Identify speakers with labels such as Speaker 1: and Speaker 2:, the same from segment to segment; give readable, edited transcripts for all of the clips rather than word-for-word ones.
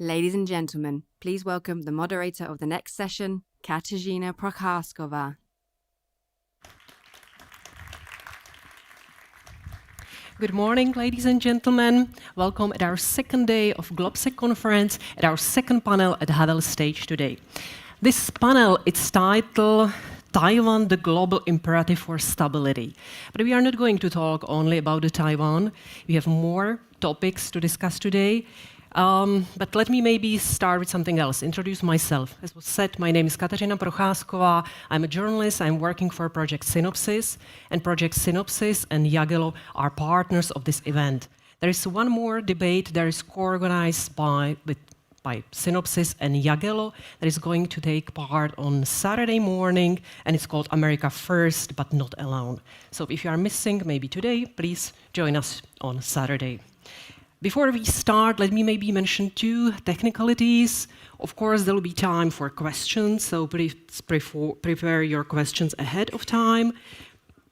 Speaker 1: Ladies and gentlemen, please welcome the moderator of the next session, Kateřina Procházková.
Speaker 2: Good morning, ladies and gentlemen. Welcome at our second day of GlobSec conference, at our second panel at Havel stage today. This panel, it's titled Taiwan, the Global Imperative for Stability. But we are not going to talk only about the Taiwan. We have more topics to discuss today. But let me maybe start with something else, introduce myself. As was said, my name is Kateřina Procházková. I'm a journalist. I'm working for Project Sinopsis, and Project Sinopsis and Jagello are partners of this event. There is one more debate that is co-organized by Sinopsis and Jagello that is going to take part on Saturday morning, and it's called America First, but not alone. So if you are missing maybe today, please join us on Saturday. Before we start, let me maybe mention two technicalities. Of course, there will be time for questions, so please prepare your questions ahead of time,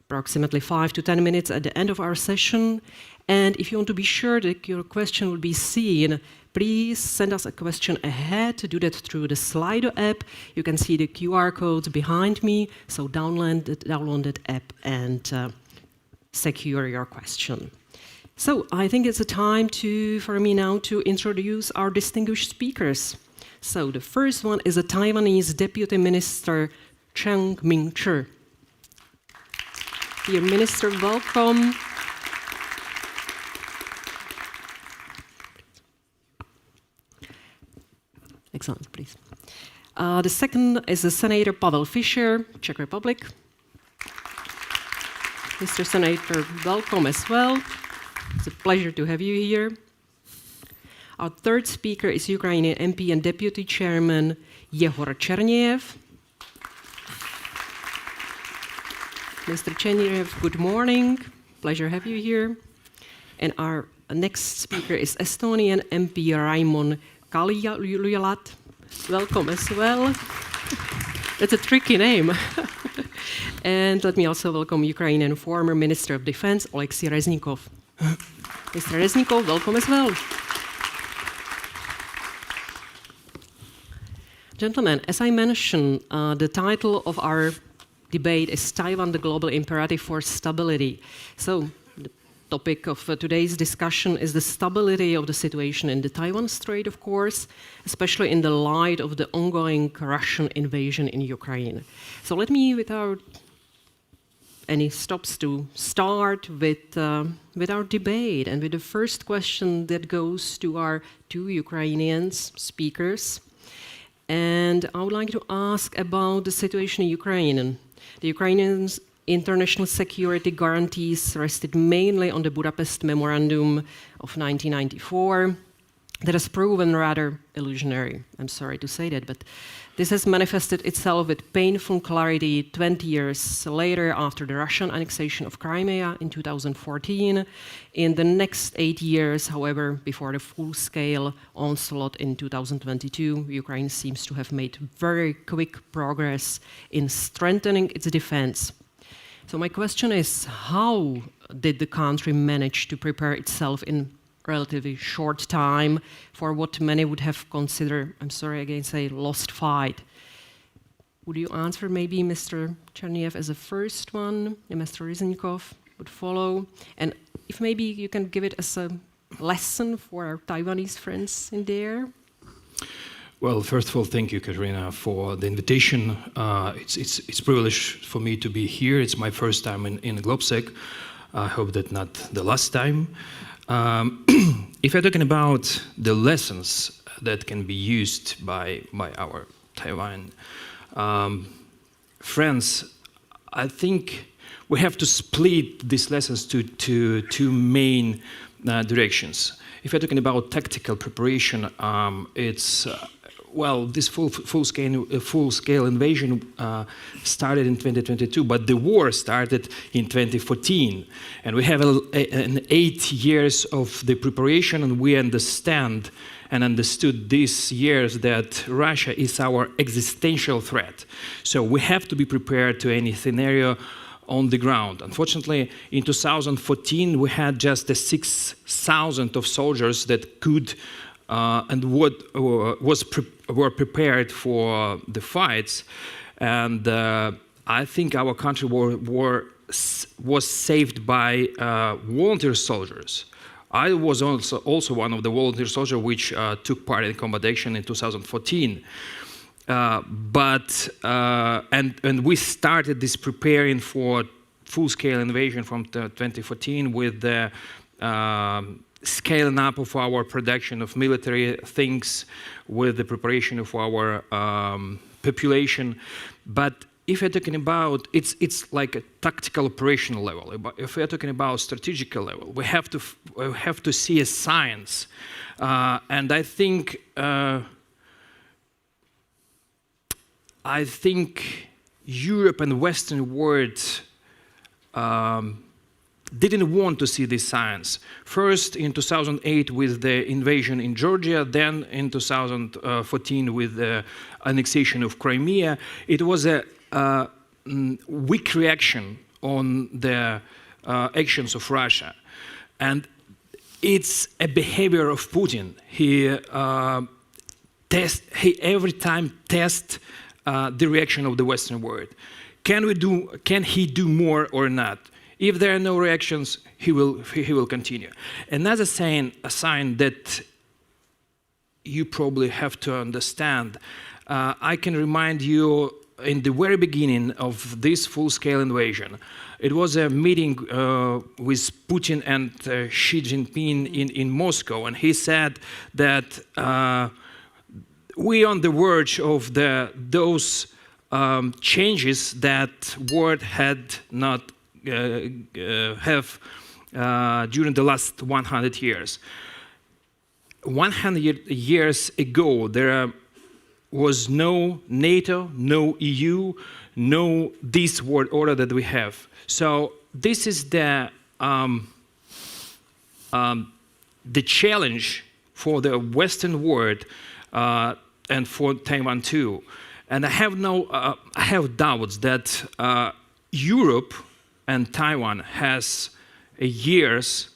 Speaker 2: approximately 5 to 10 minutes at the end of our session. And if you want to be sure that your question will be seen, please send us a question ahead. Do that through the Slido app. You can see the QR codes behind me, so download that app and secure your question. So I think it's a time for me now to introduce our distinguished speakers. So the first one is a Taiwanese Deputy Minister, Chen Ming-chi. Dear Minister, welcome. Excellent, please. The second is the Senator Pavel Fischer, Czech Republic. Mr. Senator, welcome as well. It's a pleasure to have you here. Our third speaker is Ukrainian MP and Deputy Chairman Yehor Cherniev. Mr. Cherniev, good morning. Pleasure to have you here. And our next speaker is Estonian MP Raimond Kaljulaid. Welcome as well. That's a tricky name. And let me also welcome Ukrainian former Minister of Defense Oleksii Reznikov. Mr. Reznikov, welcome as well. Gentlemen, as I mentioned, the title of our debate is Taiwan, the Global Imperative for Stability. So the topic of today's discussion is the stability of the situation in the Taiwan Strait, of course, especially in the light of the ongoing Russian invasion in Ukraine. So let me, without any stops, to start with our debate and with the first question that goes to our two Ukrainian speakers. And I would like to ask about the situation in Ukraine. The Ukrainians' international security guarantees rested mainly on the Budapest Memorandum of 1994. that has proven rather illusionary. I'm sorry to say that, but this has manifested itself with painful clarity 20 years later after the Russian annexation of Crimea in 2014. In the next 8 years, however, before the full-scale onslaught in 2022, Ukraine seems to have made very quick progress in strengthening its defense. So my question is, how did the country manage to prepare itself in relatively short time for what many would have considered, I'm sorry again, say, lost fight? Would you answer maybe Mr. Cherniev as a first one, and Mr. Reznikov would follow? And if maybe you can give it as a lesson for our Taiwanese friends in there?
Speaker 3: Well, first of all, thank you, Kateřina, for the invitation. It's a privilege for me to be here. It's my first time in GlobSec. I hope that not the last time. If you're talking about the lessons that can be used by our Taiwan friends, I think we have to split these lessons to two main directions. If you're talking about tactical preparation, it's well, this full-scale invasion started in 2022, but the war started in 2014. And we have an 8 years of the preparation, and we understand and understood these years that Russia is our existential threat. So we have to be prepared to any scenario on the ground. Unfortunately, in 2014, we had just 6,000 of soldiers that could and were prepared for the fights, and I think our country was saved by volunteer soldiers. I was also one of the volunteer soldiers which took part in combat action in 2014. And we started this preparing for full-scale invasion from 2014 with the scaling up of our production of military things, with the preparation of our population. But if you're talking about, it's like a tactical operational level. If we're talking about strategical level, we have to see a science. And I think Europe and Western world didn't want to see this science. First in 2008 with the invasion in Georgia, then in 2014 with the annexation of Crimea. It was a weak reaction on the actions of Russia. And it's a behavior of Putin. He every time tests the reaction of the Western world. Can he do more or not? If there are no reactions, he will continue. Another sign that you probably have to understand, I can remind you in the very beginning of this full-scale invasion, it was a meeting with Putin and Xi Jinping in Moscow, and he said that we're on the verge of those changes that world had not have during the last 100 years. 100 years ago, there was no NATO, no EU, no this world order that we have. So this is the challenge for the Western world and for Taiwan too. And I have doubts that Europe and Taiwan has years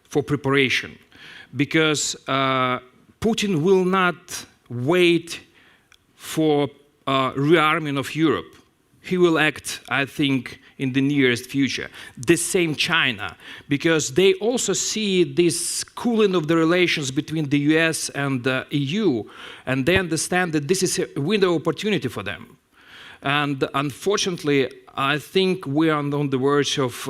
Speaker 3: for preparation, because Putin will not wait for rearming of Europe. He will act, I think, in the nearest future. The same China, because they also see this cooling of the relations between the US and the EU, and they understand that this is a window of opportunity for them. And unfortunately, I think we are on the verge of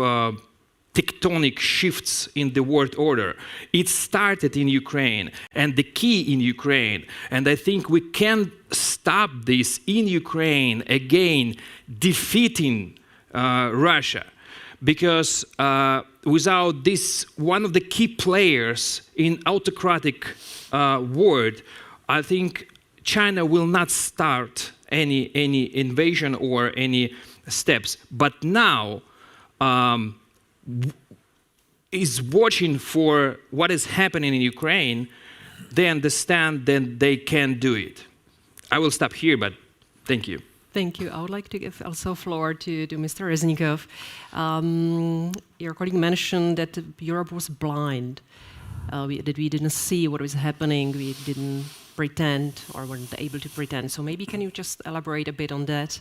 Speaker 3: tectonic shifts in the world order. It started in Ukraine, and the key in Ukraine, and I think we can stop this in Ukraine, again, defeating Russia. because without this, one of the key players in autocratic world, I think China will not start any invasion or any steps. But now is watching for what is happening in Ukraine. They understand that they can do it. I will stop here, but thank you.
Speaker 2: Thank you. I would like to give also floor to Mr. Reznikov. Your colleague mentioned that Europe was blind, that we didn't see what was happening, we didn't pretend or weren't able to pretend. So maybe can you just elaborate a bit on that?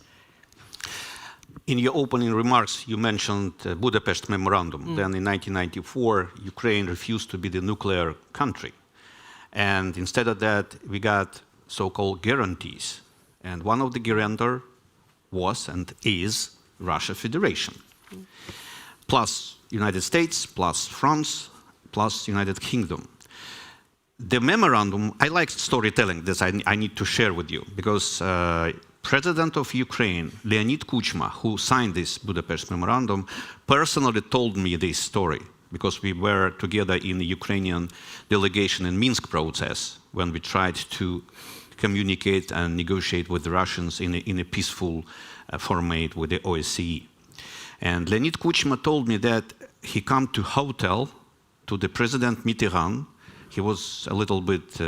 Speaker 4: In your opening remarks, you mentioned Budapest Memorandum. Then in 1994, Ukraine refused to be the nuclear country. And instead of that, we got so-called guarantees. And one of the guarantor was and is Russia Federation. Plus United States, plus France, plus United Kingdom. The memorandum, I like storytelling, this I need to share with you, because President of Ukraine, Leonid Kuchma, who signed this Budapest Memorandum, personally told me this story, because we were together in the Ukrainian delegation in Minsk process when we tried to communicate and negotiate with the Russians in a peaceful format with the OSCE. And Leonid Kuchma told me that he came to hotel to the President Mitterrand. He was a little bit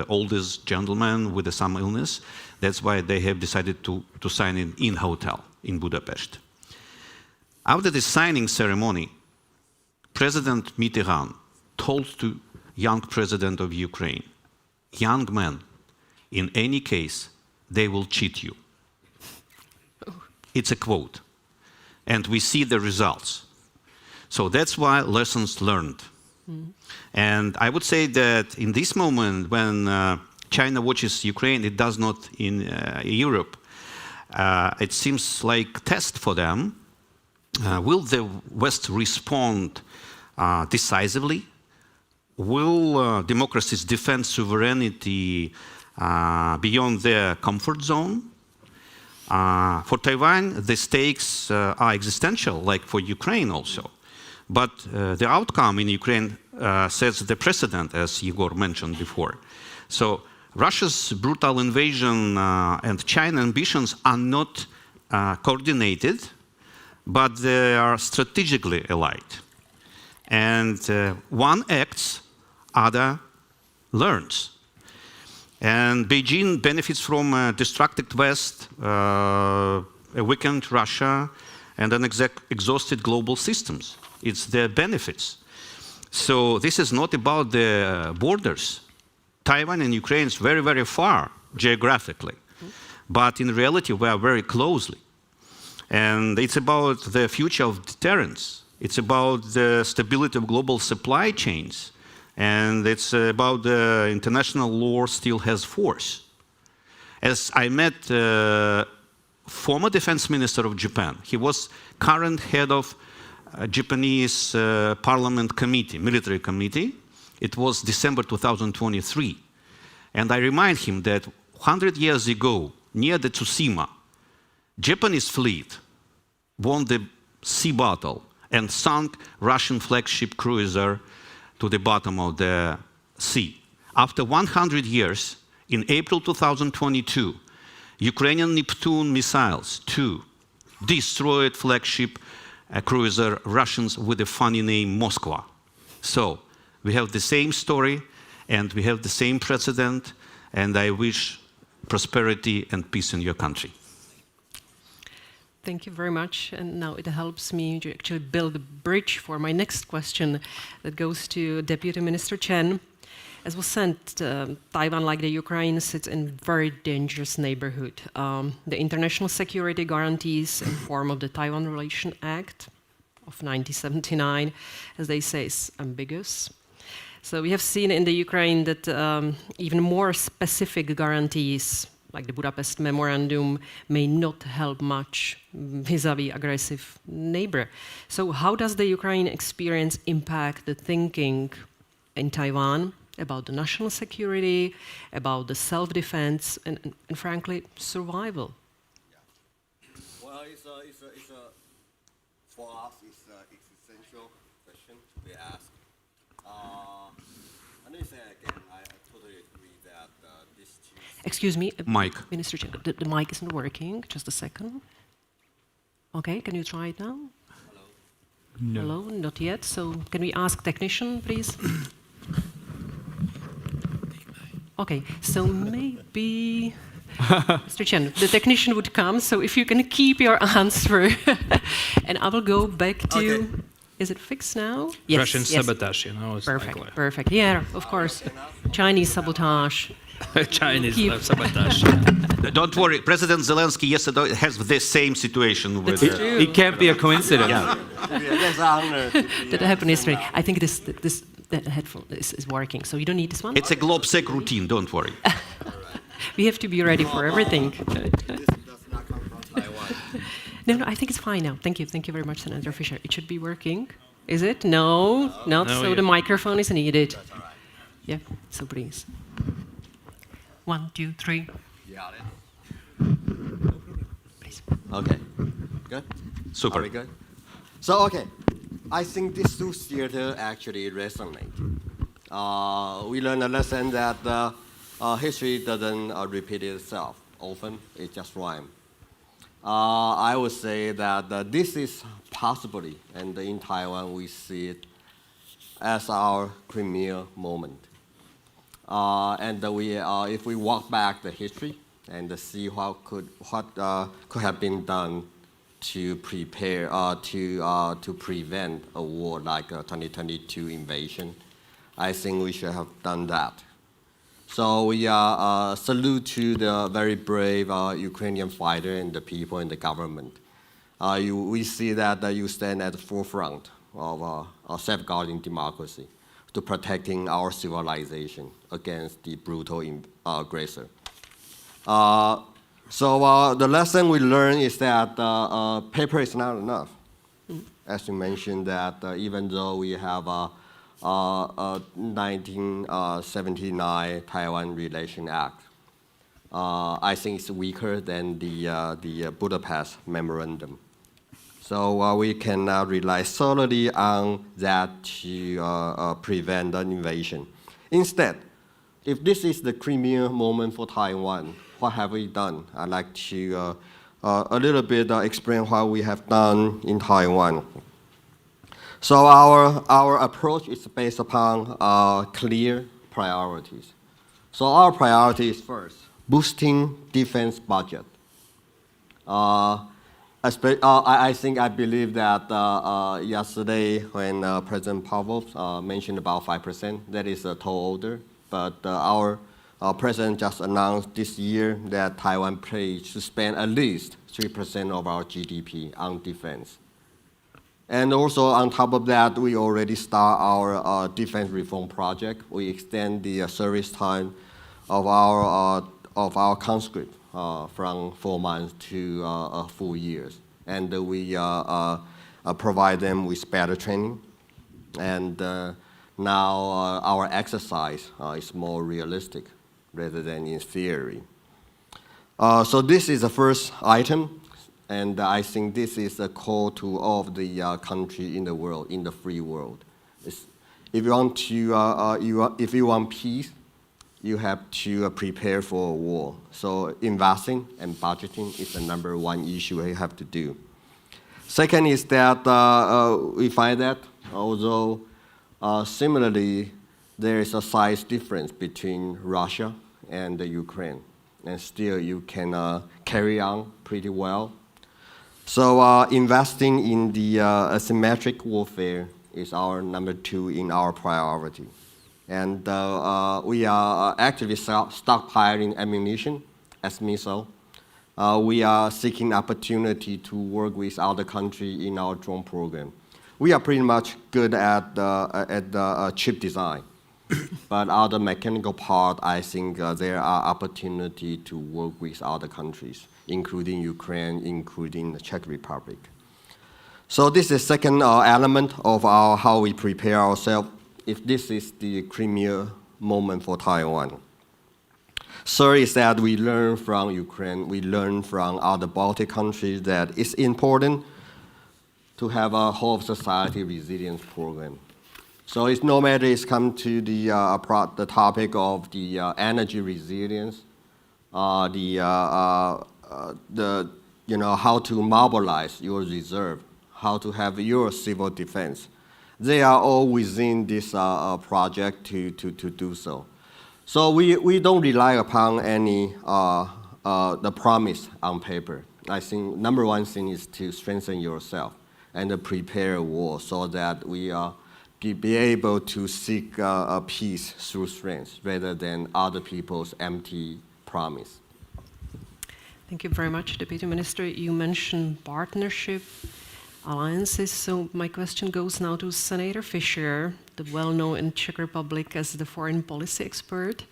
Speaker 4: oldest gentleman with some illness. That's why they have decided to sign in hotel in Budapest. After the signing ceremony, President Mitterrand told to young president of Ukraine, young man, in any case, they will cheat you. It's a quote. And we see the results. So that's why lessons learned. And I would say that in this moment when China watches Ukraine, it does not in Europe, it seems like test for them. Will the West respond decisively? Will democracies defend sovereignty beyond their comfort zone? For Taiwan, the stakes are existential, like for Ukraine also. But the outcome in Ukraine sets the precedent, as Yehor mentioned before. So Russia's brutal invasion and China ambitions are not coordinated, but they are strategically allied. And one acts, other learns. And Beijing benefits from a distracted West, a weakened Russia, and an exhausted global systems. It's their benefits. So this is not about the borders. Taiwan and Ukraine is very, very far geographically. But in reality, we are very closely. And it's about the future of deterrence. It's about the stability of global supply chains. And it's about the international law still has force. As I met former defense minister of Japan, he was current head of Japanese parliament committee, military committee. It was December 2023. And I remind him that 100 years ago, near the Tsushima, Japanese fleet won the sea battle and sunk Russian flagship cruiser to the bottom of the sea. After 100 years, in April 2022, Ukrainian Neptune missiles, 2, destroyed flagship cruiser Russians with a funny name, Moskva. So we have the same story, and we have the same precedent, and I wish prosperity and peace in your country.
Speaker 2: Thank you very much. And now it helps me to actually build a bridge for my next question that goes to Deputy Minister Chen. As was said, Taiwan, like the Ukraine, sits in a very dangerous neighborhood. The international security guarantees in form of the Taiwan Relation Act of 1979, as they say, is ambiguous. So we have seen in the Ukraine that even more specific guarantees, like the Budapest Memorandum, may not help much vis-à-vis aggressive neighbor. So how does the Ukraine experience impact the thinking in Taiwan about the national security, about the self-defense, and frankly, survival?
Speaker 5: Well, for us,
Speaker 2: excuse me.
Speaker 4: Mic.
Speaker 2: Minister Chen, the mic isn't working. Just a second. Okay, can you try it now?
Speaker 3: No.
Speaker 2: Hello, not yet. So can we ask technician, please? Okay, so maybe Mr. Chen, the technician would come. So if you can keep your answer, and I will go back to.
Speaker 5: Okay.
Speaker 2: Is it fixed now? Yes.
Speaker 3: Russian
Speaker 2: yes.
Speaker 3: sabotage, you know. It's
Speaker 2: Perfect.
Speaker 3: like
Speaker 2: Perfect. Yeah, of course. Chinese sabotage.
Speaker 3: Chinese
Speaker 2: Keep-
Speaker 3: sabotage.
Speaker 4: Don't worry, President Zelensky yesterday has the same situation with.
Speaker 2: That's true.
Speaker 5: It can't be a coincidence.
Speaker 4: Yeah.
Speaker 2: That happened yesterday. I think that headphone is working. So you don't need this one.
Speaker 4: It's a GlobSec routine. Don't worry.
Speaker 2: We have to be ready for everything.
Speaker 5: This does not come from Taiwan.
Speaker 2: No, I think it's fine now. Thank you very much, Senator Fischer. It should be working. Is it? No, not
Speaker 3: No,
Speaker 2: so.
Speaker 3: yeah.
Speaker 2: The microphone is needed. Yeah. So please. 1, 2, 3.
Speaker 5: Got it.
Speaker 2: Please.
Speaker 5: Okay. Good?
Speaker 4: Super.
Speaker 5: Are we good? So, okay. I think these two theater actually resonate. We learned a lesson that history doesn't repeat itself often. It just rhymes. I would say that this is possibly, and in Taiwan we see it as our premier moment. If we walk back the history and see what could have been done to prepare to prevent a war like a 2022 invasion, I think we should have done that. So we salute to the very brave Ukrainian fighter and the people and the government. We see that you stand at the forefront of safeguarding democracy, to protecting our civilization against the brutal aggressor. So the lesson we learn is that paper is not enough. As you mentioned, that even though we have a 1979 Taiwan Relation Act, I think it's weaker than the Budapest Memorandum. So we cannot rely solely on that to prevent an invasion. Instead, if this is the premier moment for Taiwan, what have we done? I'd like to a little bit explain what we have done in Taiwan. So our approach is based upon clear priorities. So our priority is first, boosting defense budget. I believe that yesterday when President Pavel mentioned about 5%, that is a tall order. But our president just announced this year that Taiwan pledged to spend at least 3% of our GDP on defense. And also on top of that, we already start our defense reform project. We extend the service time of our conscript from 4 months to full years. And we provide them with better training. And now our exercise is more realistic rather than in theory. So this is the first item. And I think this is a call to all of the country in the world, in the free world. If you want peace, you have to prepare for a war. So investing and budgeting is the number one issue we have to do. Second is that we find that although similarly there is a size difference between Russia and the Ukraine, and still you can carry on pretty well. So investing in the asymmetric warfare is our number 2 in our priority. And we are actively stockpiling ammunition as missile. We are seeking opportunity to work with other countries in our drone program. We are pretty much good at the chip design. But other mechanical part, I think there are opportunity to work with other countries, including Ukraine, including the Czech Republic. So this is second element of how we prepare ourselves if this is the premier moment for Taiwan. Third is that we learn from Ukraine, we learn from other Baltic countries that it's important to have a whole society resilience program. So it's no matter it's come to the topic of the energy resilience, how to mobilize your reserve, how to have your civil defense. They are all within this project to do so. So we don't rely upon any the promise on paper. I think number one thing is to strengthen yourself and prepare a war so that we be able to seek peace through strength rather than other people's empty promise.
Speaker 2: Thank you very much, Deputy Minister. You mentioned partnership, alliances, so my question goes now to Senator Fischer, the well-known in Czech Republic as the foreign policy expert.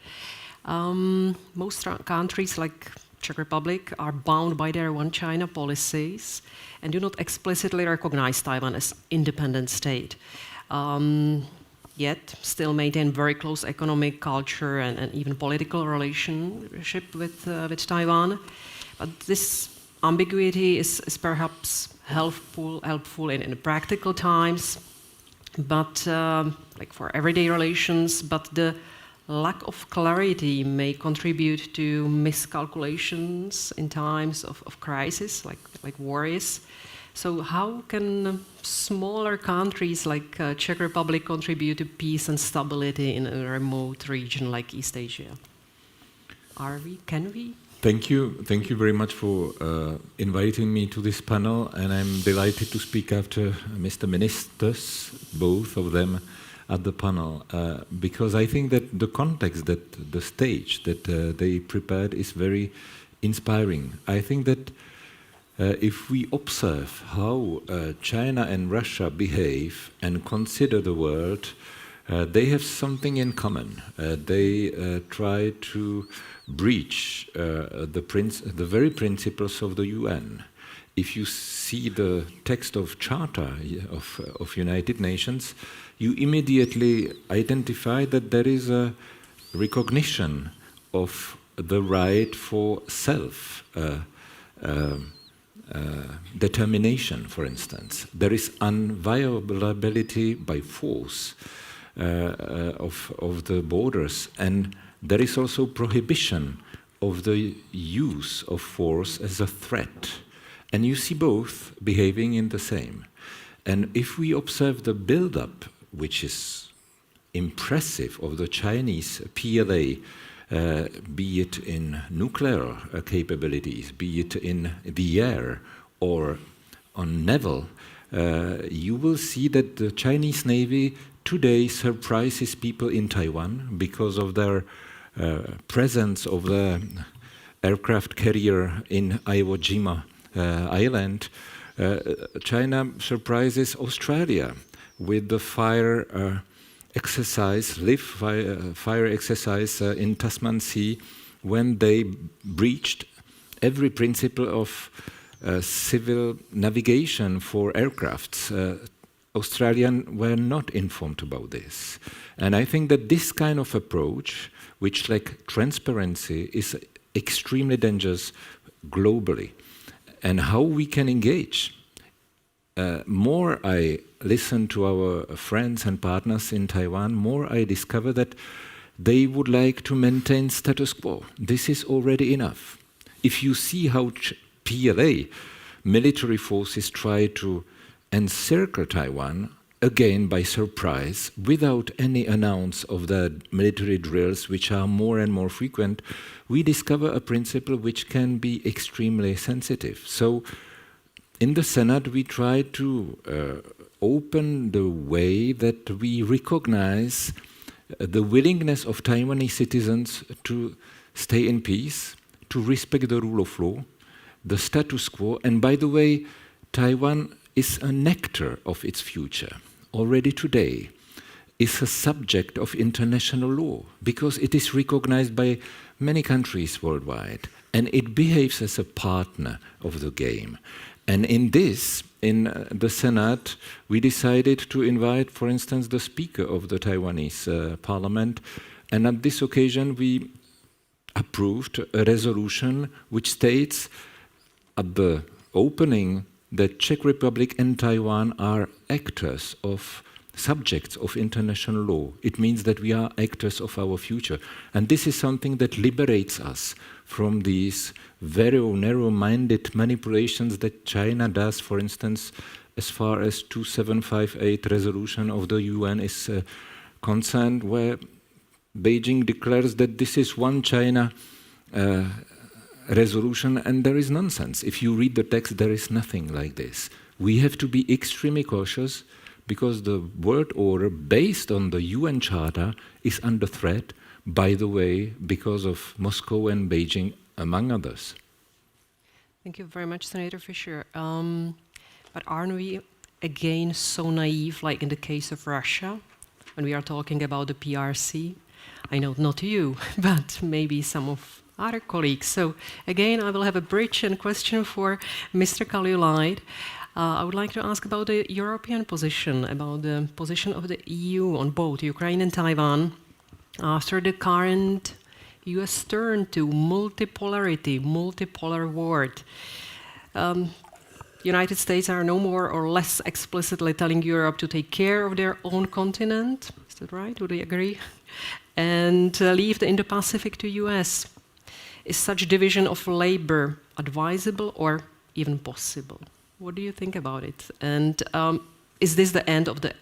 Speaker 2: Most countries like Czech Republic are bound by their one China policies and do not explicitly recognize Taiwan as independent state. Yet still maintain very close economic, culture, and even political relationship with Taiwan. But this ambiguity is perhaps helpful in practical times, but like for everyday relations. But the lack of clarity may contribute to miscalculations in times of crisis, like wars. So how can smaller countries like Czech Republic contribute to peace and stability in a remote region like East Asia? Can we?
Speaker 6: Thank you very much for inviting me to this panel, and I'm delighted to speak after Mr. Ministers, both of them, at the panel, because I think that the context, that the stage that they prepared is very inspiring. I think that if we observe how China and Russia behave and consider the world, they have something in common. They try to breach the very principles of the UN. If you see the text of Charter of United Nations, you immediately identify that there is a recognition of the right for self determination, for instance. There is inviolability by force of the borders, and there is also prohibition of the use of force as a threat. And you see both behaving in the same. And if we observe the build-up, which is impressive, of the Chinese PLA, be it in nuclear capabilities, be it in the air or on naval, you will see that the Chinese Navy today surprises people in Taiwan because of their presence of the aircraft carrier in Iwo Jima Island. China surprises Australia with the fire exercise in Tasman Sea, when they breached every principle of civil navigation for aircrafts. Australians were not informed about this. And I think that this kind of approach, which lacks transparency, is extremely dangerous globally. And how we can engage. More I listen to our friends and partners in Taiwan, more I discover that they would like to maintain status quo. This is already enough. If you see how PLA military forces try to encircle Taiwan, again by surprise, without any announce of the military drills, which are more and more frequent, we discover a principle which can be extremely sensitive. So in the Senate, we try to open the way that we recognize the willingness of Taiwanese citizens to stay in peace, to respect the rule of law, the status quo, and by the way, Taiwan is an actor of its future. Already today, is a subject of international law because it is recognized by many countries worldwide, and it behaves as a partner of the game. And in this, in the Senate, we decided to invite, for instance, the Speaker of the Taiwanese Parliament, and at this occasion we approved a resolution which states at the opening that Czech Republic and Taiwan are actors of subjects of international law. It means that we are actors of our future. And this is something that liberates us from these very narrow-minded manipulations that China does, for instance, as far as 2758 resolution of the UN is concerned, where Beijing declares that this is one China resolution, and there is nonsense. If you read the text, there is nothing like this. We have to be extremely cautious because the world order based on the UN Charter is under threat, by the way, because of Moscow and Beijing, among others.
Speaker 2: Thank you very much, Senator Fischer. But aren't we again so naive, like in the case of Russia, when we are talking about the PRC? I know not you, but maybe some of other colleagues. So again, I will have a bridge and question for Mr. Kaljulaid. I would like to ask about the European position, about the position of the EU on both Ukraine and Taiwan after the current US turn to multipolarity, multipolar world. United States are no more or less explicitly telling Europe to take care of their own continent. Is that right? Would you agree? And leave the Indo-Pacific to US. Is such division of labor advisable or even possible? What do you think about it? And is this the end of the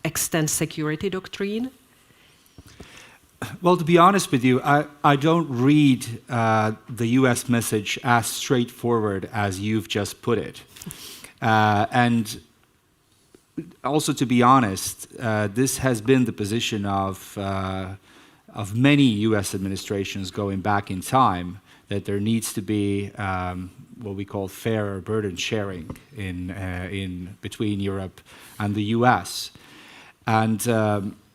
Speaker 2: extent security doctrine?
Speaker 7: Well, to be honest with you, I don't read the US message as straightforward as you've just put it. And also, to be honest, this has been the position of many US administrations going back in time, that there needs to be what we call fairer burden sharing in between Europe and the US. And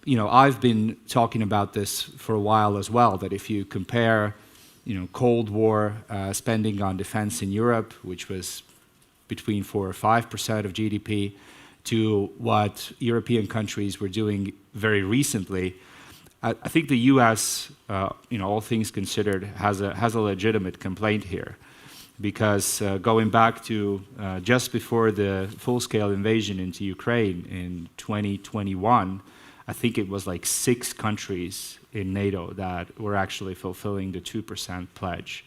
Speaker 7: you know, I've been talking about this for a while as well, that if you compare, you know, Cold War spending on defense in Europe, which was between 4 or 5% of GDP, to what European countries were doing very recently, I think the US, you know, all things considered, has a legitimate complaint here. Because going back to just before the full-scale invasion into Ukraine in 2021, I think it was like 6 countries in NATO that were actually fulfilling the 2% pledge.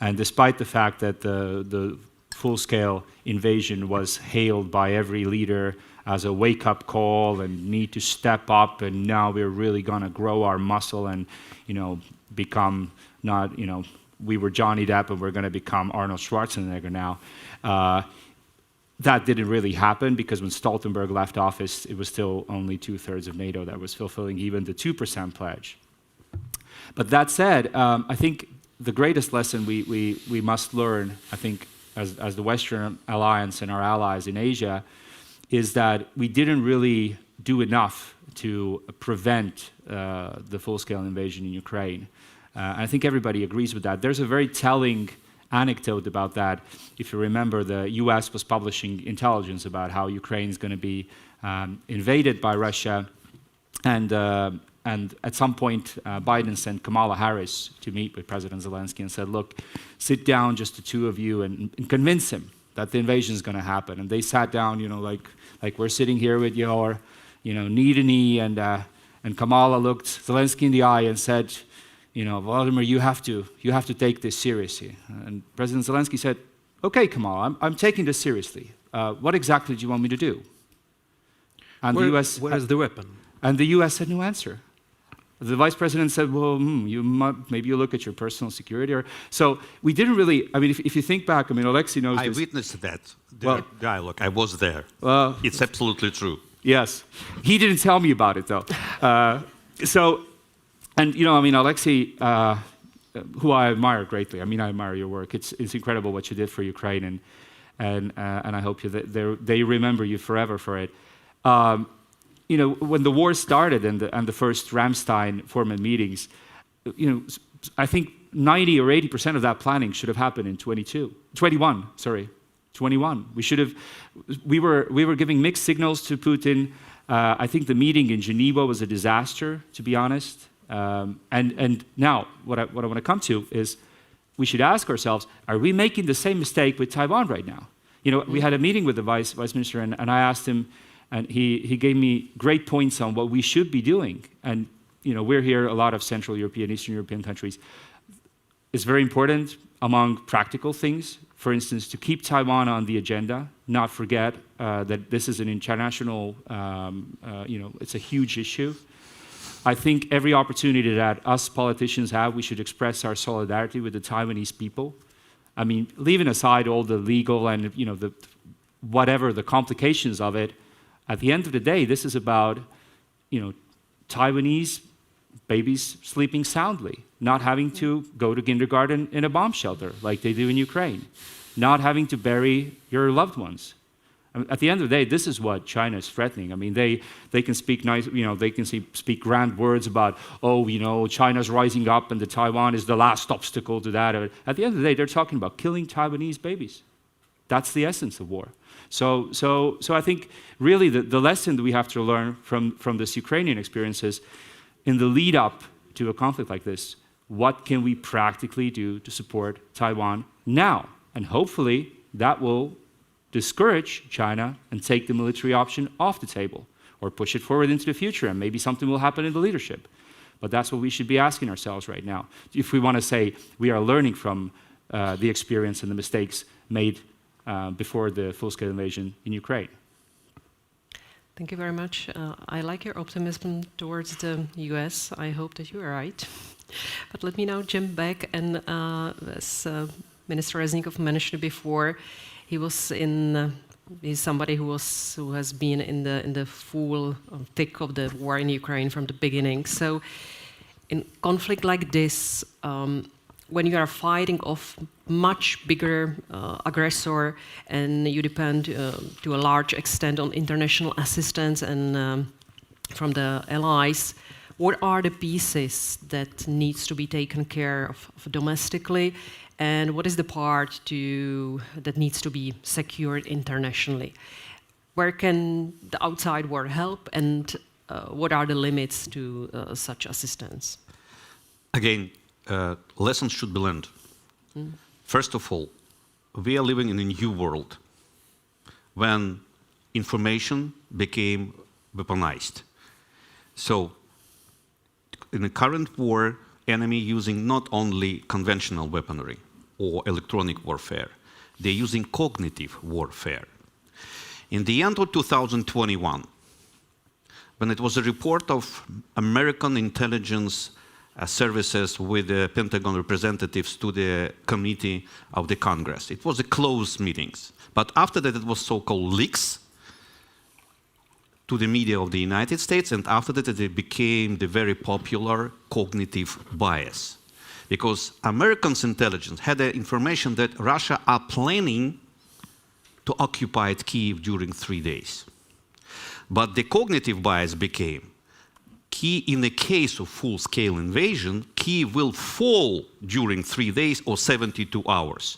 Speaker 7: And despite the fact that the full-scale invasion was hailed by every leader as a wake-up call and need to step up, and now we're really going to grow our muscle and, you know, become not, you know, we were Johnny Depp and we're going to become Arnold Schwarzenegger now. That didn't really happen, because when Stoltenberg left office, it was still only 2/3 of NATO that was fulfilling even the 2% pledge. But that said, I think the greatest lesson we must learn, I think, as the Western Alliance and our allies in Asia, is that we didn't really do enough to prevent the full-scale invasion in Ukraine. And I think everybody agrees with that. There's a very telling anecdote about that. If you remember, the US was publishing intelligence about how Ukraine is going to be invaded by Russia. And at some point, Biden sent Kamala Harris to meet with President Zelensky and said, look, sit down, just the two of you, and convince him that the invasion is going to happen. And they sat down, you know, like we're sitting here with Yehor, you know, knee to knee, and Kamala looked Zelensky in the eye and said, you know, Vladimir, you have to take this seriously. And President Zelensky said, okay, Kamala, I'm taking this seriously. What exactly do you want me to do? And the US,
Speaker 3: where is the weapon?
Speaker 7: And the US had no answer. The vice president said, well, maybe you look at your personal security. So we didn't really, I mean, if you think back, I mean, Oleksii knows
Speaker 4: I
Speaker 7: this.
Speaker 4: witnessed that dialogue. I was there. It's absolutely true.
Speaker 7: Yes. He didn't tell me about it, though. And, you know, I mean, Oleksii, who I admire greatly. I mean, I admire your work. It's incredible what you did for Ukraine, and I hope they remember you forever for it. You know, when the war started and the first Ramstein formal meetings, you know, I think 90 or 80% of that planning should have happened in 21. We were giving mixed signals to Putin. I think the meeting in Geneva was a disaster, to be honest. And now, what I want to come to is, we should ask ourselves, are we making the same mistake with Taiwan right now? You know, we had a meeting with the vice minister, and I asked him, And he gave me great points on what we should be doing. And we're here, a lot of Central European, Eastern European countries. It's very important among practical things, for instance, to keep Taiwan on the agenda, not forget that this is an international, it's a huge issue. I think every opportunity that us politicians have, we should express our solidarity with the Taiwanese people. I mean, leaving aside all the legal and the complications of it, at the end of the day, this is about Taiwanese babies sleeping soundly, not having to go to kindergarten in a bomb shelter like they do in Ukraine, not having to bury your loved ones. I mean, at the end of the day, this is what China is threatening. I mean, they can speak nice, they can speak grand words about, China's rising up and the Taiwan is the last obstacle to that. At the end of the day, they're talking about killing Taiwanese babies. That's the essence of war. So I think really the lesson that we have to learn from this Ukrainian experience is, in the lead up to a conflict like this, what can we practically do to support Taiwan now? And hopefully that will discourage China and take the military option off the table, or push it forward into the future, and maybe something will happen in the leadership. But that's what we should be asking ourselves right now, if we want to say we are learning from the experience and the mistakes made before the full-scale invasion in Ukraine.
Speaker 2: Thank you very much. I like your optimism towards the US. I hope that you are right. But let me now jump back, and as Minister Reznikov mentioned before, he's somebody who has been in the full thick of the war in Ukraine from the beginning. So, in conflict like this, when you are fighting off much bigger aggressor, and you depend to a large extent on international assistance and from the allies, what are the pieces that needs to be taken care of domestically, and what is the part that needs to be secured internationally? Where can the outside world help, and what are the limits to such assistance?
Speaker 4: Again, lessons should be learned. First of all, we are living in a new world when information became weaponized. So, in the current war, enemy using not only conventional weaponry or electronic warfare, they're using cognitive warfare. In the end of 2021, when it was a report of American intelligence services with the Pentagon representatives to the committee of the Congress. It was a closed meetings. But after that, it was so-called leaks to the media of the United States, and after that, it became the very popular cognitive bias. Because Americans' intelligence had the information that Russia are planning to occupy Kyiv during 3 days. But the cognitive bias became, in the case of full-scale invasion, Kyiv will fall during 3 days or 72 hours.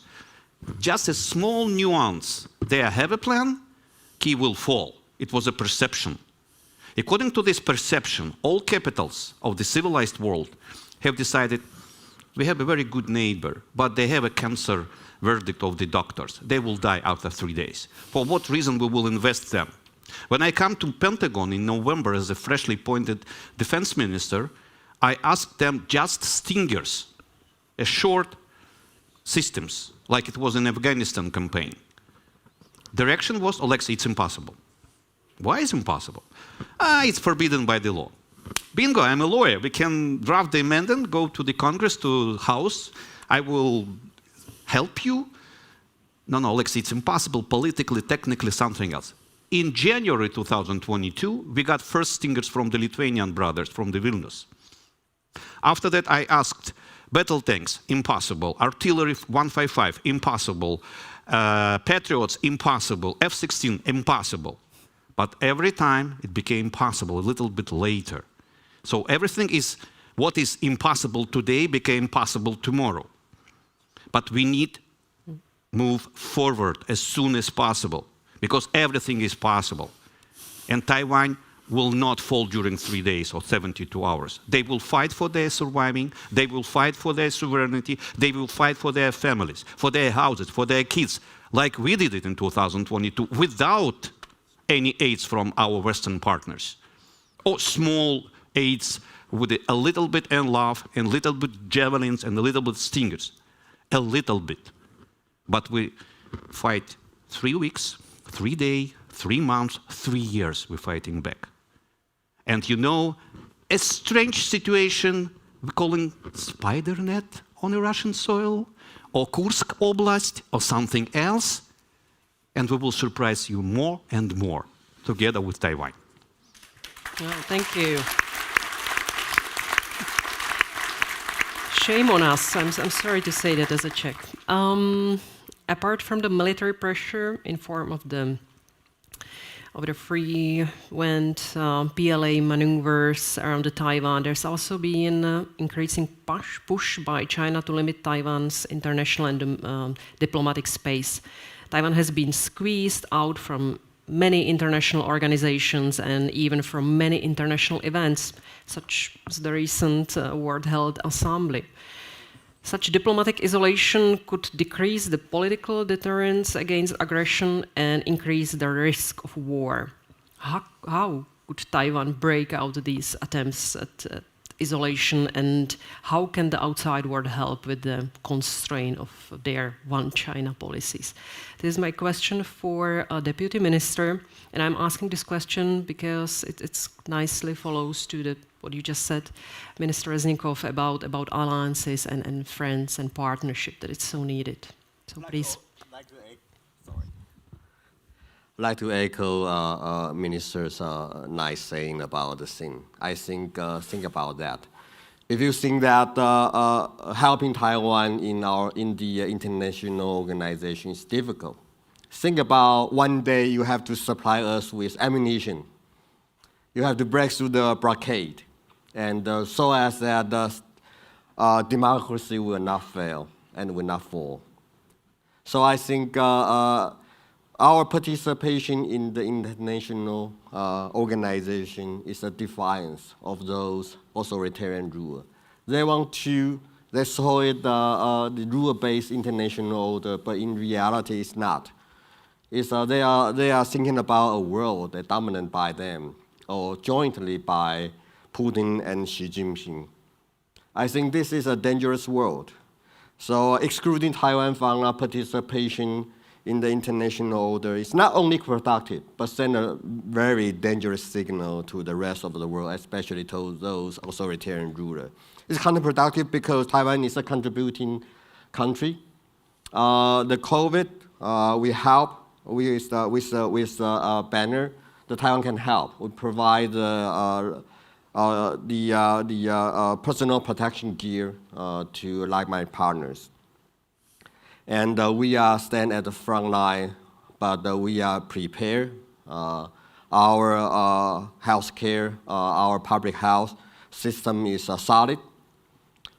Speaker 4: Just a small nuance. They have a plan, Kyiv will fall. It was a perception. According to this perception, all capitals of the civilized world have decided, we have a very good neighbor, but they have a cancer verdict of the doctors. They will die after 3 days. For what reason we will invest them? When I come to Pentagon in November as a freshly appointed defense minister, I asked them just stingers, a short systems, like it was in Afghanistan campaign. The reaction was, Oleksii, it's impossible. Why is it impossible? It's forbidden by the law. Bingo, I'm a lawyer. We can draft the amendment, go to the Congress, to House. I will help you. No, Oleksii, it's impossible politically, technically, something else. In January 2022, we got first stingers from the Lithuanian brothers, from the Vilnius. After that, I asked, battle tanks, impossible. Artillery 155, impossible. Patriots, impossible. F-16, impossible. But every time, it became possible a little bit later. So everything is, what is impossible today became possible tomorrow. But we need to move forward as soon as possible, because everything is possible. And Taiwan will not fall during 3 days or 72 hours. They will fight for their surviving, they will fight for their sovereignty, they will fight for their families, for their houses, for their kids, like we did it in 2022, without any aids from our Western partners, or small aids with a little bit and love, and a little bit javelins, and a little bit stingers. A little bit. But we fight 3 weeks, 3 days, 3 months, 3 years we're fighting back. And you know, a strange situation we're calling spider net on a Russian soil, or Kursk Oblast, or something else, and we will surprise you more and more, together with Taiwan.
Speaker 2: Well, thank you. Shame on us. I'm sorry to say that as a Czech. Apart from the military pressure in form of the frequent PLA maneuvers around the Taiwan, there's also been increasing push by China to limit Taiwan's international and diplomatic space. Taiwan has been squeezed out from many international organizations and even from many international events, such as the recent World Health Assembly. Such diplomatic isolation could decrease the political deterrence against aggression and increase the risk of war. How could Taiwan break out these attempts at isolation, and how can the outside world help with the constraint of their one China policies? This is my question for Deputy Minister, and I'm asking this question because it nicely follows to what you just said, Minister Reznikov, about alliances and friends and partnership, that it's so needed. So please.
Speaker 5: I'd like to echo Minister's nice saying about the thing. I think about that. If you think that helping Taiwan in the international organization is difficult, think about one day you have to supply us with ammunition. You have to break through the blockade, and so as that democracy will not fail and will not fall. So I think our participation in the international organization is a defiance of those authoritarian rulers. They want to destroy the rule-based international order, but in reality, it's not. They are thinking about a world that's dominated by them, or jointly by Putin and Xi Jinping. I think this is a dangerous world. So excluding Taiwan from participation in the international order is not only productive, but send a very dangerous signal to the rest of the world, especially to those authoritarian rulers. It's counterproductive because Taiwan is a contributing country. The COVID, we help with a banner. The Taiwan can help. We provide the personal protection gear to like-minded partners. And we are stand at the front line, but we are prepared. Our healthcare, our public health system is solid.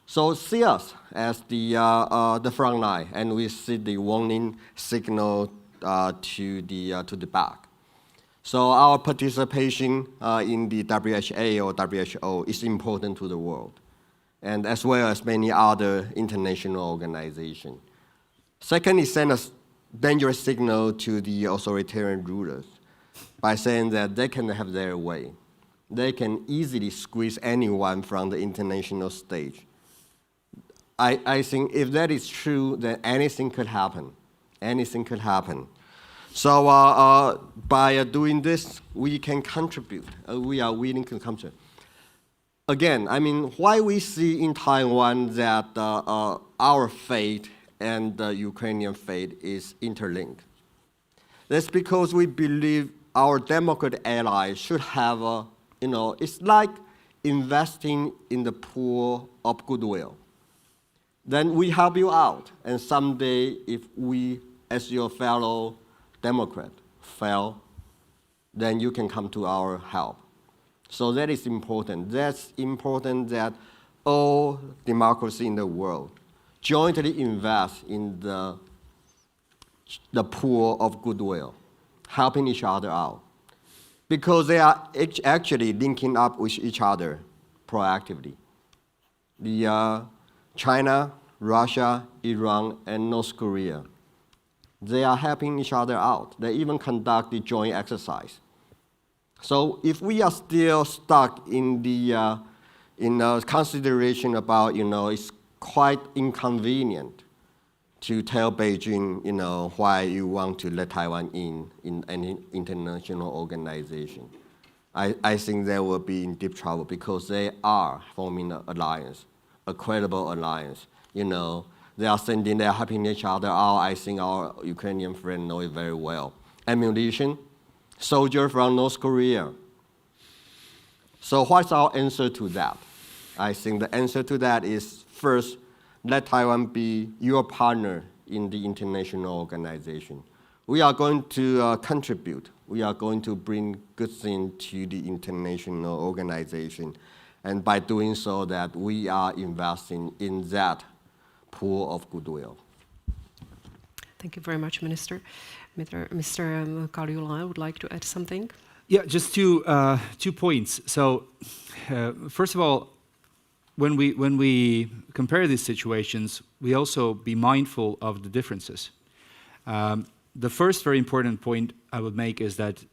Speaker 5: So see us as the front line, and we see the warning signal to the back. So our participation in the WHA or WHO is important to the world, and as well as many other international organizations. Second, it sends a dangerous signal to the authoritarian rulers by saying that they can have their way. They can easily squeeze anyone from the international stage. I think if that is true, then anything could happen. Anything could happen. So by doing this, we can contribute. We are willing to contribute. Again, I mean, why we see in Taiwan that our fate and the Ukrainian fate is interlinked. That's because we believe our democratic allies should have it's like investing in the pool of goodwill. Then we help you out, and someday if we, as your fellow Democrat, fail, then you can come to our help. So that is important. That's important that all democracy in the world jointly invest in the pool of goodwill, helping each other out. Because they are actually linking up with each other proactively. China, Russia, Iran, and North Korea, They are helping each other out. They even conduct the joint exercise. So if we are still stuck in the consideration about, it's quite inconvenient to tell Beijing, why you want to let Taiwan in any international organization. I think they will be in deep trouble because they are forming an alliance, a credible alliance. They are sending their helping each other out. I think our Ukrainian friends know it very well. Ammunition, soldiers from North Korea. So what's our answer to that? I think the answer to that is, first, let Taiwan be your partner in the international organization. We are going to contribute. We are going to bring good things to the international organization. And by doing so, that we are investing in that pool of goodwill.
Speaker 2: Thank you very much, Minister. Mr. Kaljulaid would like to add something?
Speaker 7: Yeah, just two points. So, first of all, when we compare these situations, we also be mindful of the differences. The first very important point I would make is that,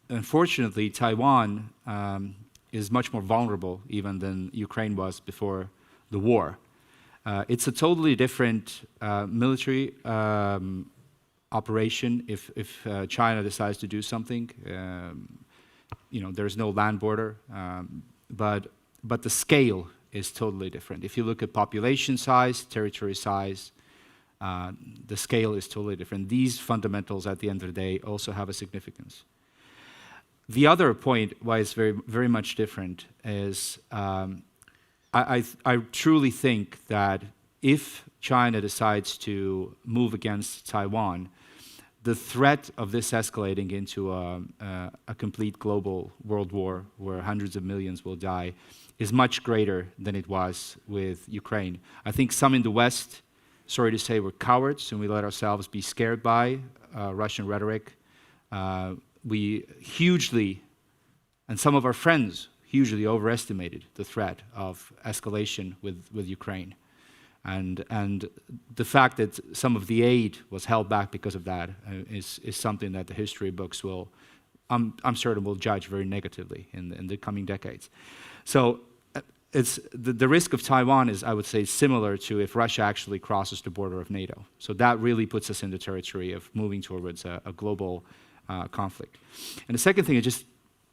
Speaker 7: unfortunately, Taiwan is much more vulnerable even than Ukraine was before the war. It's a totally different military operation if China decides to do something. There's no land border, but the scale is totally different. If you look at population size, territory size, the scale is totally different. These fundamentals, at the end of the day, also have a significance. The other point why it's very, very much different is I truly think that if China decides to move against Taiwan, the threat of this escalating into a complete global world war where hundreds of millions will die is much greater than it was with Ukraine. I think some in the West, sorry to say, were cowards and we let ourselves be scared by Russian rhetoric. We hugely, and some of our friends hugely overestimated the threat of escalation with Ukraine. And the fact that some of the aid was held back because of that is something that the history books will, I'm certain, will judge very negatively in the coming decades. So it's the risk of Taiwan is, I would say, similar to if Russia actually crosses the border of NATO. So that really puts us in the territory of moving towards a global conflict. And the second thing, I just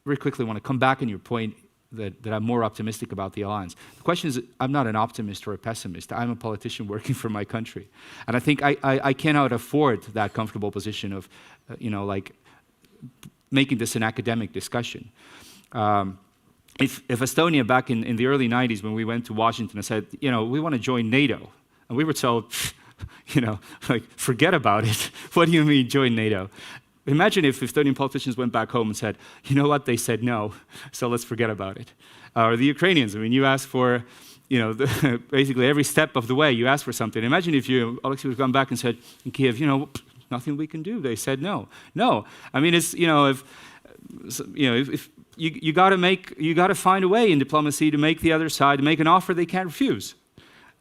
Speaker 7: very quickly want to come back on your point that I'm more optimistic about the alliance. The question is, I'm not an optimist or a pessimist. I'm a politician working for my country. And I think I cannot afford that comfortable position of, making this an academic discussion. If Estonia back in the early 90s when we went to Washington and said, we want to join NATO, and we were told, forget about it. What do you mean join NATO? Imagine if Estonian politicians went back home and said, you know what, they said no, so let's forget about it. Or the Ukrainians, you ask for, basically every step of the way, you ask for something. Imagine if Oleksii would come back and said, in Kiev, nothing we can do. They said no. No, it's, if you got to find a way in diplomacy to make the other side, to make an offer they can't refuse.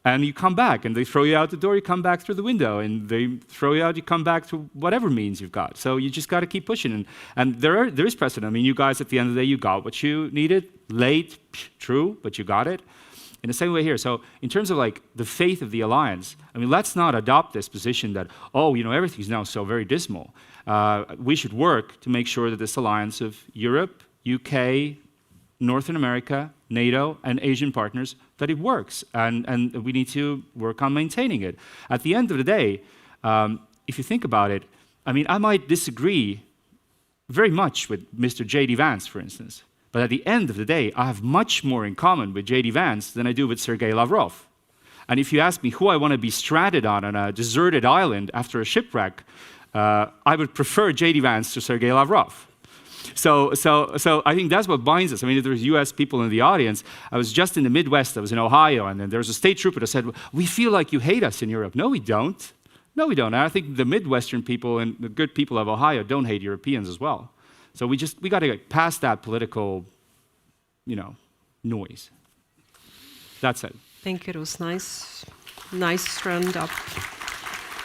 Speaker 7: And you come back, and they throw you out the door, you come back through the window, and they throw you out, you come back through whatever means you've got. So you just got to keep pushing. And there is precedent. You guys, at the end of the day, you got what you needed, late, true, but you got it. In the same way here. So in terms of the faith of the alliance, let's not adopt this position that, everything's now so very dismal. We should work to make sure that this alliance of Europe, UK, Northern America, NATO, and Asian partners, that it works. And we need to work on maintaining it. At the end of the day, if you think about it, I might disagree very much with Mr. J.D. Vance, for instance. But at the end of the day, I have much more in common with J.D. Vance than I do with Sergei Lavrov. And if you ask me who I want to be stranded on a deserted island after a shipwreck, I would prefer J.D. Vance to Sergei Lavrov. So I think that's what binds us. If there's U.S. people in the audience, I was just in the Midwest, I was in Ohio, and then there was a state trooper that said, we feel like you hate us in Europe. No, we don't. No, we don't. And I think the Midwestern people and the good people of Ohio don't hate Europeans as well. So we got to get past that political, noise. That's it.
Speaker 2: Thank you. It was nice round up.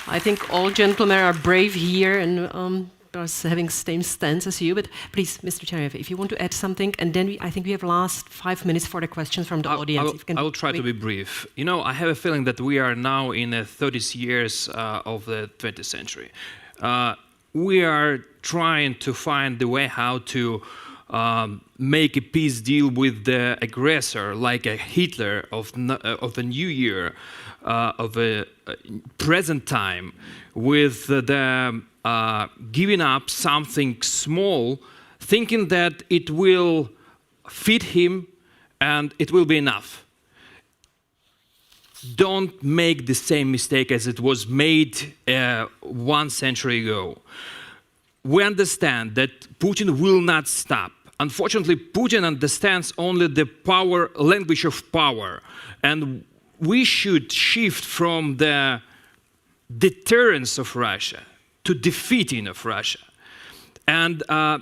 Speaker 2: I think all gentlemen are brave here and are having same stance as you. But please, Mr. Cherniev, if you want to add something, and then I think we have last 5 minutes for the questions from the audience.
Speaker 3: I will try to be brief. You know, I have a feeling that we are now in the 30th years of the 20th century. We are trying to find the way how to make a peace deal with the aggressor, like a Hitler of the new year, of a present time, with the giving up something small, thinking that it will fit him and it will be enough. Don't make the same mistake as it was made 1 century ago. We understand that Putin will not stop. Unfortunately, Putin understands only the power, language of power. And we should shift from the deterrence of Russia to defeating of Russia. And back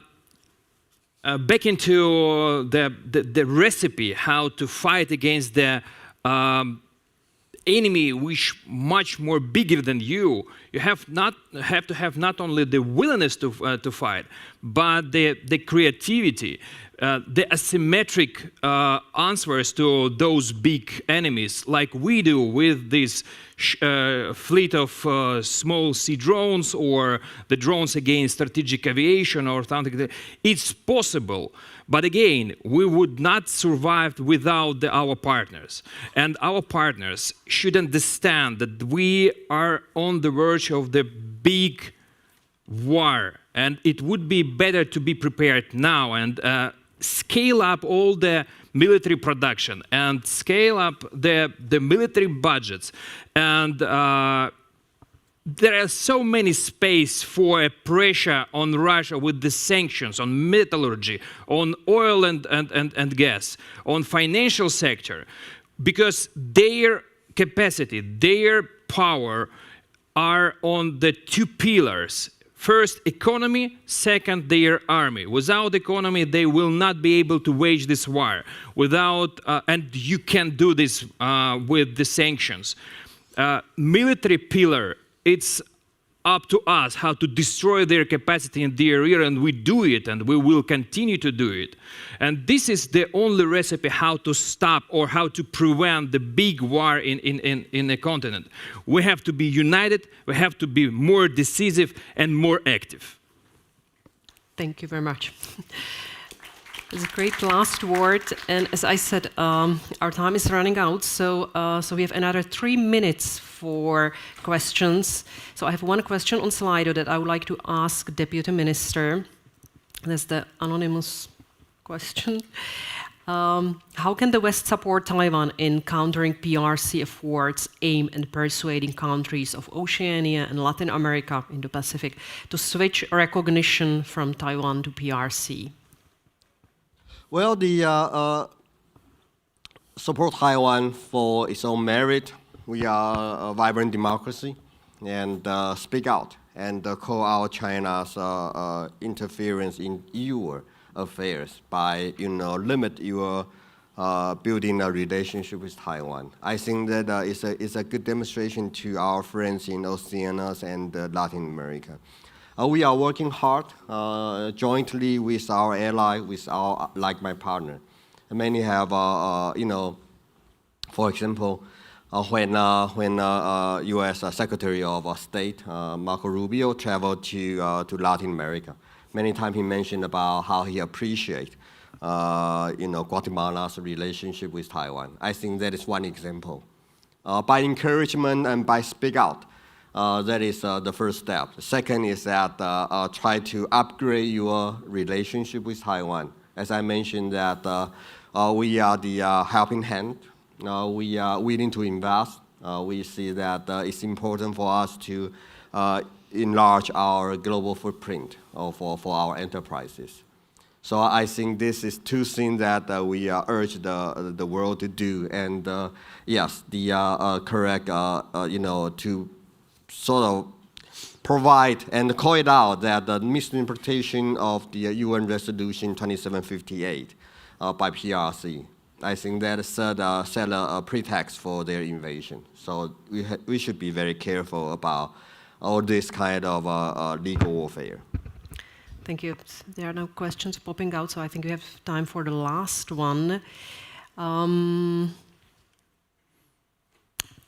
Speaker 3: into the recipe how to fight against the enemy which much more bigger than you. You have to have not only the willingness to fight, but the creativity, the asymmetric answers to those big enemies, like we do with this fleet of small sea drones or the drones against strategic aviation or something. It's possible. But again, we would not survive without our partners. And our partners should understand that we are on the verge of the big war. And it would be better to be prepared now and scale up all the military production and scale up the military budgets. And there are so many space for a pressure on Russia with the sanctions, on metallurgy, on oil and gas, on financial sector, because their capacity, their power are on the 2 pillars. First, economy. Second, their army. Without economy, they will not be able to wage this war. And you can do this with the sanctions. Military pillar. It's up to us how to destroy their capacity in their area, and we do it, and we will continue to do it. And this is the only recipe how to stop or how to prevent the big war in a continent. We have to be united, we have to be more decisive and more active.
Speaker 2: Thank you very much. It's a great last word, and as I said, our time is running out, so we have another 3 minutes for questions. So I have one question on Slido that I would like to ask Deputy Minister. That's the anonymous question. How can the West support Taiwan in countering PRC efforts aimed at persuading countries of Oceania and Latin America, Indo-Pacific, to switch recognition from Taiwan to PRC?
Speaker 5: Well, support Taiwan for its own merit. We are a vibrant democracy, and speak out and call out China's interference in your affairs by, limit your building a relationship with Taiwan. I think that it's a good demonstration to our friends in Oceania and Latin America. We are working hard jointly with our ally, with our like-minded partner. Many have, for example, when U.S. Secretary of State Marco Rubio traveled to Latin America, many times he mentioned about how he appreciates, Guatemala's relationship with Taiwan. I think that is one example. By encouragement and by speak out. That is the first step. The second is that try to upgrade your relationship with Taiwan. As I mentioned that we are the helping hand. We are willing to invest. We see that it's important for us to enlarge our global footprint for our enterprises. So I think this is 2 things that we urge the world to do. And yes, the correct, to sort of provide and call it out that the misinterpretation of the UN Resolution 2758 by PRC, I think that set a pretext for their invasion. So we should be very careful about all this kind of legal warfare.
Speaker 2: Thank you. There are no questions popping out, so I think we have time for the last one.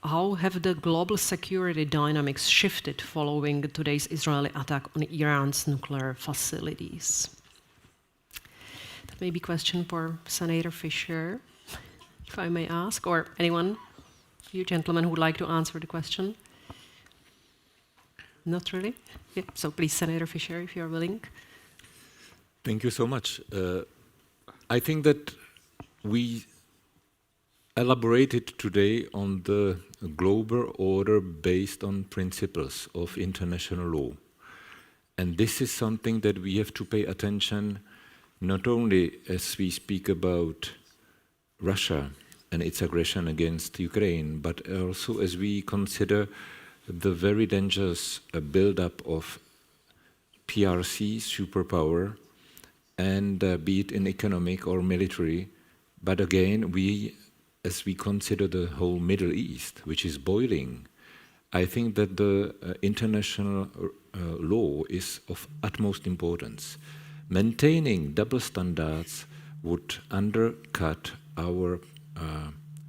Speaker 2: How have the global security dynamics shifted following today's Israeli attack on Iran's nuclear facilities? That may be a question for Senator Fischer, if I may ask, or anyone, you gentlemen who would like to answer the question? Not really? Yeah, so please, Senator Fischer, if you're willing.
Speaker 6: Thank you so much. I think that we elaborated today on the global order based on principles of international law. And this is something that we have to pay attention not only as we speak about Russia and its aggression against Ukraine, but also as we consider the very dangerous build-up of PRC superpower, and be it in economic or military. But again, as we consider the whole Middle East, which is boiling, I think that the international law is of utmost importance. Maintaining double standards would undercut our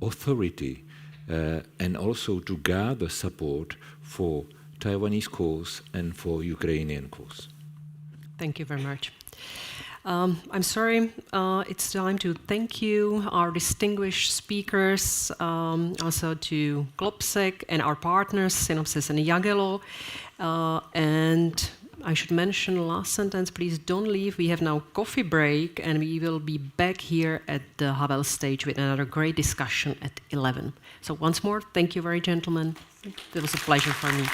Speaker 6: authority and also to gather support for Taiwanese cause and for Ukrainian cause.
Speaker 2: Thank you very much. I'm sorry, it's time to thank you, our distinguished speakers, also to Globsec and our partners, Sinopsis and Jagello. And I should mention last sentence, please don't leave. We have now coffee break and we will be back here at the Pavel stage with another great discussion at 11. So once more, thank you very gentlemen. It was a pleasure for me.